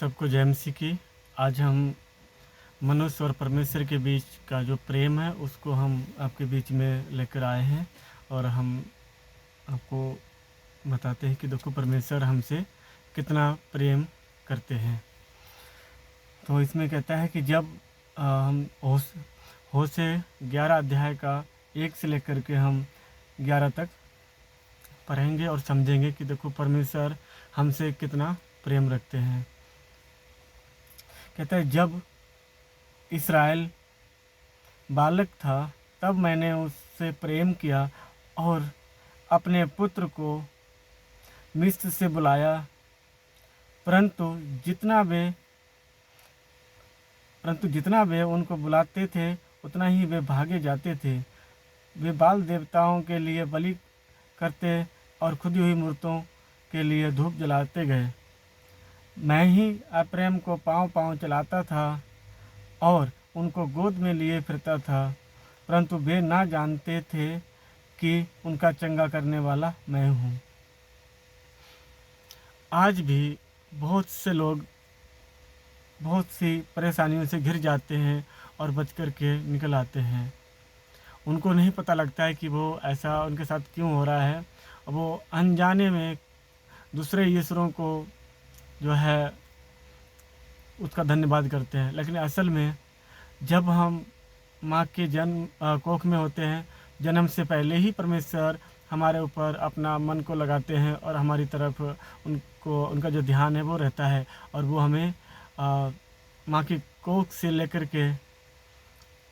सबको जय मसीह की। आज हम मनुष्य और परमेश्वर के बीच का जो प्रेम है उसको हम आपके बीच में लेकर आए हैं और हम आपको बताते हैं कि देखो परमेश्वर हमसे कितना प्रेम करते हैं। तो इसमें कहता है कि जब हम होशे 11 अध्याय का 1 से लेकर के हम 11 तक पढ़ेंगे और समझेंगे कि देखो परमेश्वर हमसे कितना प्रेम रखते हैं। कहता है जब इस्राएल बालक था तब मैंने उससे प्रेम किया और अपने पुत्र को मिस्र से बुलाया, परंतु जितना वे उनको बुलाते थे उतना ही वे भागे जाते थे। वे बाल देवताओं के लिए बलि करते और खुदी हुई मूर्तों के लिए धूप जलाते गए। मैं ही अप्रेम को पांव पांव चलाता था और उनको गोद में लिए फिरता था, परंतु वे ना जानते थे कि उनका चंगा करने वाला मैं हूँ। आज भी बहुत से लोग बहुत सी परेशानियों से घिर जाते हैं और बच कर के निकल आते हैं। उनको नहीं पता लगता है कि वो ऐसा उनके साथ क्यों हो रहा है। वो अनजाने में दूसरे ईश्वरों को जो है उसका धन्यवाद करते हैं, लेकिन असल में जब हम माँ के कोख में होते हैं, जन्म से पहले ही परमेश्वर हमारे ऊपर अपना मन को लगाते हैं और हमारी तरफ उनका जो ध्यान है वो रहता है और वो हमें माँ की कोख से लेकर के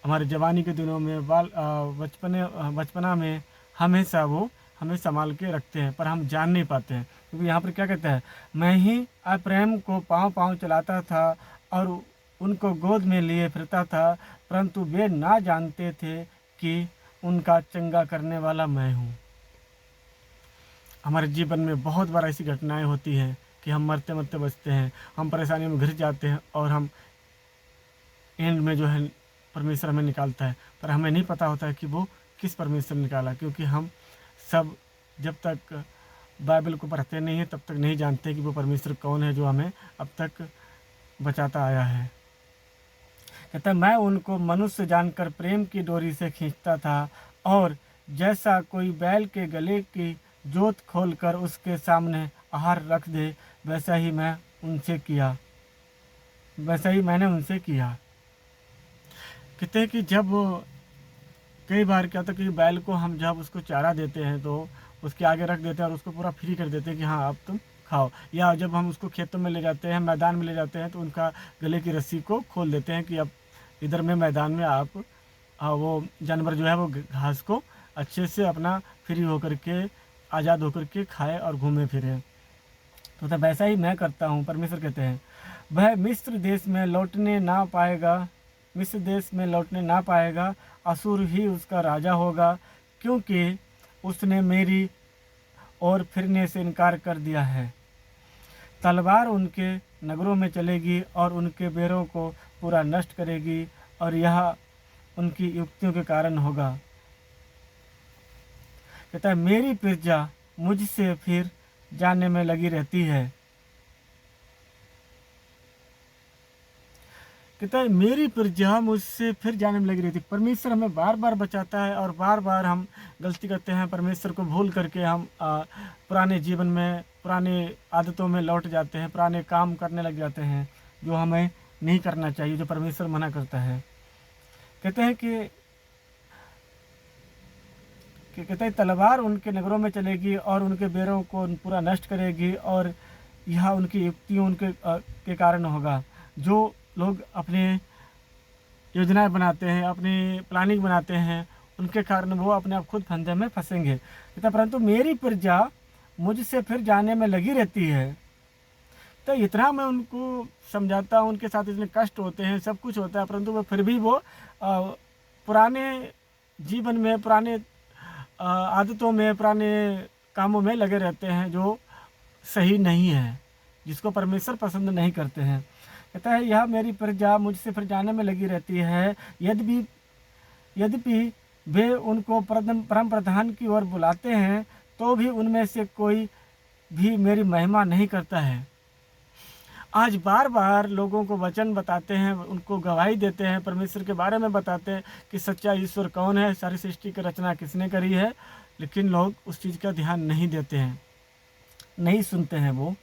हमारे जवानी के दिनों में बचपना में वो हमें संभाल के रखते हैं, पर हम जान नहीं पाते हैं। क्योंकि यहाँ पर क्या कहता है, मैं ही अप्रेम को पांव पांव चलाता था और उनको गोद में लिए फिरता था, परंतु वे ना जानते थे कि उनका चंगा करने वाला मैं हूँ। हमारे जीवन में बहुत बार ऐसी घटनाएं होती हैं कि हम मरते मरते बचते हैं, हम परेशानियों में घिर जाते हैं और हम एंड में जो है परमेश्वर हमें निकालता है, पर हमें नहीं पता होता है कि वो किस परमेश्वर ने निकाला। क्योंकि हम सब जब तक बाइबल को पढ़ते नहीं हैं तब तक नहीं जानते कि वो परमेश्वर कौन है जो हमें अब तक बचाता आया है। कहता है मैं उनको मनुष्य जानकर प्रेम की डोरी से खींचता था और जैसा कोई बैल के गले की जोत खोलकर उसके सामने आहार रख दे वैसा ही मैंने उनसे किया। कहते हैं कि जब कई बार क्या होता है कि बैल को हम जब उसको चारा देते हैं तो उसके आगे रख देते हैं और उसको पूरा फ्री कर देते हैं कि हाँ अब तुम खाओ, या जब हम उसको खेतों में ले जाते हैं, मैदान में ले जाते हैं, तो उनका गले की रस्सी को खोल देते हैं कि अब इधर में मैदान में आप वो जानवर जो है वो घास को अच्छे से अपना फ्री होकर के आज़ाद होकर के खाए और घूमे फिरे। तो वैसा ही मैं करता हूँ। परमेश्वर कहते हैं वह मिस्र देश में लौटने ना पाएगा, असुर ही उसका राजा होगा, क्योंकि उसने मेरी ओर फिरने से इनकार कर दिया है। तलवार उनके नगरों में चलेगी और उनके बेरों को पूरा नष्ट करेगी और यह उनकी युक्तियों के कारण होगा। कहता है मेरी प्रजा मुझसे फिर जाने में लगी रहती है। कहता है मेरी प्रजा मुझसे फिर जाने में लगी रहती है। परमेश्वर हमें बार बार बचाता है और बार बार हम गलती करते हैं, परमेश्वर को भूल करके हम पुराने जीवन में पुराने आदतों में लौट जाते हैं, पुराने काम करने लग जाते हैं जो हमें नहीं करना चाहिए, जो परमेश्वर मना करता है। कहते हैं कि कहते हैं तलवार उनके नगरों में चलेगी और उनके बेरों को पूरा नष्ट करेगी और यह उनकी युक्तियों के कारण होगा। जो लोग अपने योजनाएं बनाते हैं, अपनी प्लानिंग बनाते हैं, उनके कारण वो अपने आप खुद फंदे में फंसेंगे। कहता परंतु मेरी प्रजा मुझसे फिर जाने में लगी रहती है। तो इतना मैं उनको समझाता हूँ, उनके साथ इतने कष्ट होते हैं, सब कुछ होता है, परंतु वो फिर भी वो पुराने जीवन में, पुराने आदतों में, पुराने कामों में लगे रहते हैं जो सही नहीं है, जिसको परमेश्वर पसंद नहीं करते हैं। कहता है यह मेरी प्रजा मुझसे फिर जाने में लगी रहती है, यद्यपि वे उनको परम प्रधान की ओर बुलाते हैं तो भी उनमें से कोई भी मेरी महिमा नहीं करता है। आज बार बार लोगों को वचन बताते हैं, उनको गवाही देते हैं, परमेश्वर के बारे में बताते हैं कि सच्चा ईश्वर कौन है, सारी सृष्टि की रचना किसने करी है, लेकिन लोग उस चीज़ का ध्यान नहीं देते हैं, नहीं सुनते हैं वो,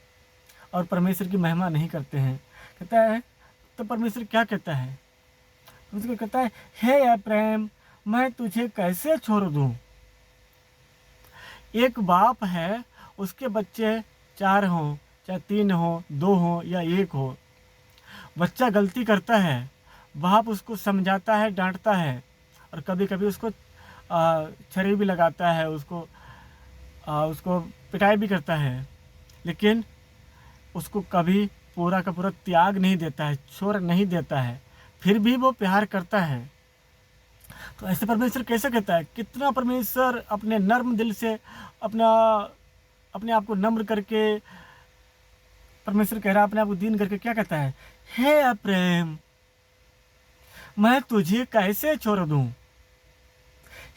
और परमेश्वर की महिमा नहीं करते हैं। कहता है, तो परमेश्वर क्या कहता है? उसको कहता है, हे अब्राहम, मैं तुझे कैसे छोड़ दूँ? एक बाप है, उसके बच्चे 4 हों, चाहे 3 हों, 2 हों या 1 हो, बच्चा गलती करता है, बाप उसको समझाता है, डांटता है, और कभी कभी उसको छड़ी भी लगाता है, उसको पिटाई भी करता है, लेकिन उसको कभी पूरा का पूरा त्याग नहीं देता है, छोड़ नहीं देता है, फिर भी वो प्यार करता है। तो ऐसे परमेश्वर कैसे कहता है? कितना परमेश्वर अपने नर्म दिल से अपना अपने आप को नम्र करके परमेश्वर कह रहा है, अपने आप को दीन करके क्या कहता है? हे अब्राहम, मैं तुझे कैसे छोड़ दूं?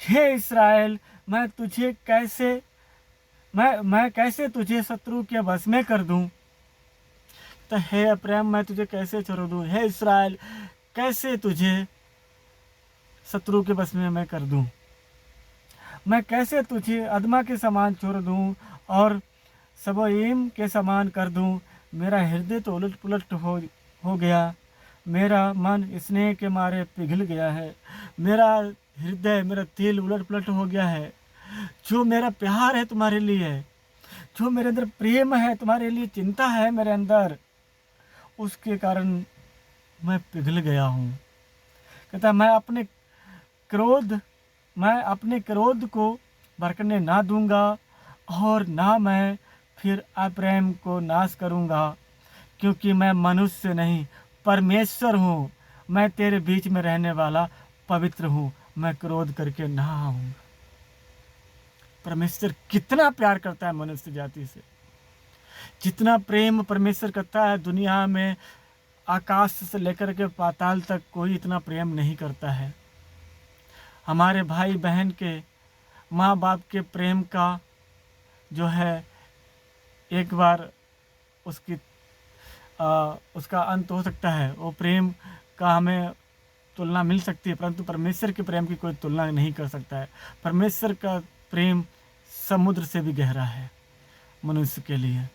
हे इस्राएल, मैं कैसे तुझे शत्रु के वश में कर दूं? तो हे अब्राहम, मैं तुझे कैसे छोड़ दूं? हे इस्राएल, कैसे तुझे शत्रु के वश में मैं कर दूं? मैं कैसे तुझे अदमा के समान छोड़ दूं और सबोईम के समान कर दूं? मेरा हृदय तो उलट पुलट हो गया, मेरा मन स्नेह के मारे पिघल गया है, मेरा हृदय, मेरा दिल उलट पुलट हो गया है। जो मेरा प्यार है तुम्हारे लिए, जो मेरे अंदर प्रेम है, तुम्हारे लिए चिंता है मेरे अंदर, उसके कारण मैं पिघल गया हूँ। कहता मैं अपने क्रोध को भड़कने ना दूंगा, और ना मैं फिर अब्राहम को नाश करूंगा, क्योंकि मैं मनुष्य नहीं परमेश्वर हूँ, मैं तेरे बीच में रहने वाला पवित्र हूँ, मैं क्रोध करके ना आऊंगा। परमेश्वर कितना प्यार करता है मनुष्य जाति से, जितना प्रेम परमेश्वर करता है दुनिया में आकाश से लेकर के पाताल तक कोई इतना प्रेम नहीं करता है। हमारे भाई बहन के, माँ बाप के प्रेम का जो है, एक बार उसका अंत हो सकता है, वो प्रेम का हमें तुलना मिल सकती है, परंतु परमेश्वर के प्रेम की कोई तुलना नहीं कर सकता है। परमेश्वर का प्रेम समुद्र से भी गहरा है मनुष्य के लिए।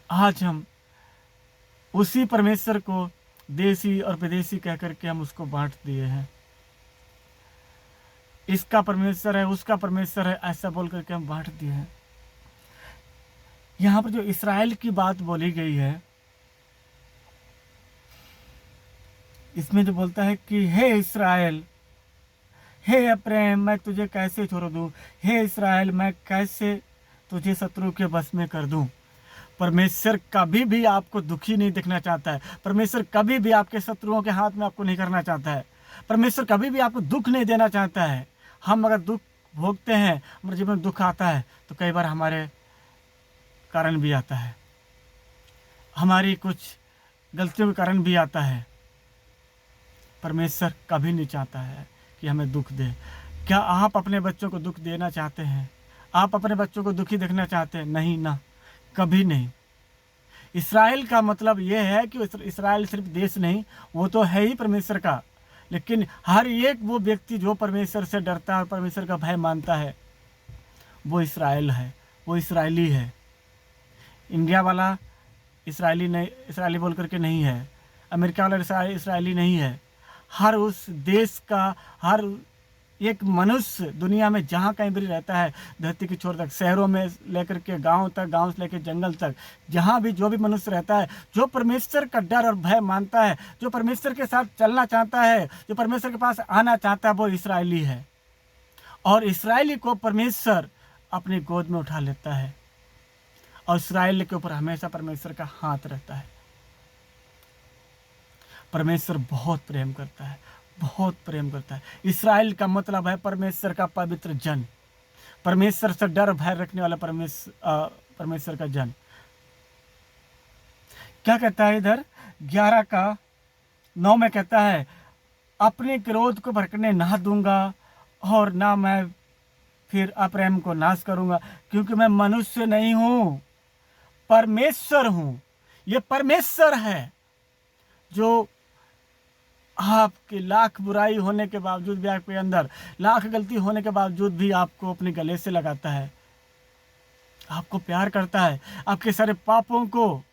आज हम उसी परमेश्वर को देसी और विदेशी कह करके हम उसको बांट दिए हैं। इसका परमेश्वर है, उसका परमेश्वर है, ऐसा बोल करके हम बांट दिए हैं। यहाँ पर जो इस्राएल की बात बोली गई है, इसमें जो बोलता है कि हे इस्राएल, हे अब्राहम, मैं तुझे कैसे छोड़ दूं? हे इस्राएल, मैं कैसे तुझे शत्रु के बस में कर दूं? परमेश्वर कभी भी आपको दुखी नहीं देखना चाहता है। परमेश्वर कभी भी आपके शत्रुओं के हाथ में आपको नहीं करना चाहता है। परमेश्वर कभी भी आपको दुख नहीं देना चाहता है। हम अगर दुख भोगते हैं, हमारे जीवन में दुख आता है, तो कई बार हमारे कारण भी आता है, हमारी कुछ गलतियों के कारण भी आता है। परमेश्वर कभी नहीं चाहता है कि हमें दुख दे। क्या आप अपने बच्चों को दुख देना चाहते हैं? आप अपने बच्चों को दुखी देखना चाहते हैं? नहीं ना, कभी नहीं। इस्राएल का मतलब यह है कि इस्राएल सिर्फ देश नहीं, वो तो है ही परमेश्वर का, लेकिन हर एक वो व्यक्ति जो परमेश्वर से डरता है, परमेश्वर का भय मानता है, वो इस्राएल है, वो इसराइली है। इंडिया वाला इसराइली बोल करके नहीं है, अमेरिका वाला इसराइली नहीं है। हर उस देश का हर एक मनुष्य दुनिया में जहाँ कहीं भी रहता है, धरती की छोर तक, शहरों में लेकर के गांव तक, गांव से लेकर जंगल तक, जहाँ भी जो भी मनुष्य रहता है, जो परमेश्वर का डर और भय मानता है, जो परमेश्वर के साथ चलना चाहता है, जो परमेश्वर के पास आना चाहता है, वो इसराइली है। और इसराइली को परमेश्वर अपनी गोद में उठा लेता है, और इसराइल के ऊपर हमेशा परमेश्वर का हाथ रहता है। परमेश्वर बहुत प्रेम करता है, बहुत प्रेम करता है। इसराइल का मतलब है परमेश्वर का पवित्र जन, परमेश्वर से डर भय रखने वाला परमेश्वर का जन। क्या कहता है इधर 11:9 में कहता है, अपने क्रोध को भड़कने ना दूंगा, और ना मैं फिर अब्राहम को नाश करूंगा, क्योंकि मैं मनुष्य नहीं हूं, परमेश्वर हूं। ये परमेश्वर है जो आपकी लाख बुराई होने के बावजूद भी, आपके अंदर लाख गलती होने के बावजूद भी आपको अपने गले से लगाता है, आपको प्यार करता है, आपके सारे पापों को,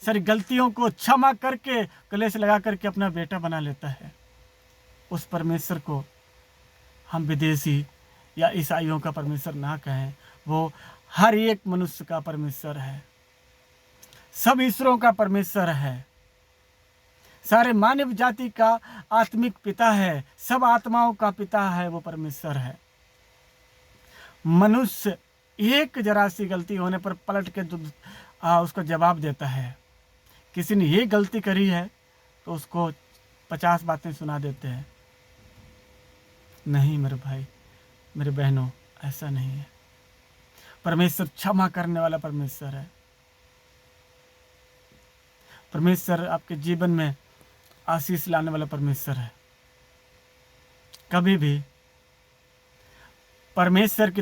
सारी गलतियों को क्षमा करके गले से लगा करके अपना बेटा बना लेता है। उस परमेश्वर को हम विदेशी या ईसाइयों का परमेश्वर ना कहें, वो हर एक मनुष्य का परमेश्वर है, सब ईश्वरों का परमेश्वर है, सारे मानव जाति का आत्मिक पिता है, सब आत्माओं का पिता है, वो परमेश्वर है। मनुष्य एक जरा सी गलती होने पर पलट के उसको जवाब देता है। किसी ने ये गलती करी है तो उसको 50 बातें सुना देते हैं। नहीं मेरे भाई, मेरे बहनों, ऐसा नहीं है। परमेश्वर क्षमा करने वाला परमेश्वर है। परमेश्वर आपके जीवन में आशीष लाने वाला परमेश्वर है। कभी भी परमेश्वर की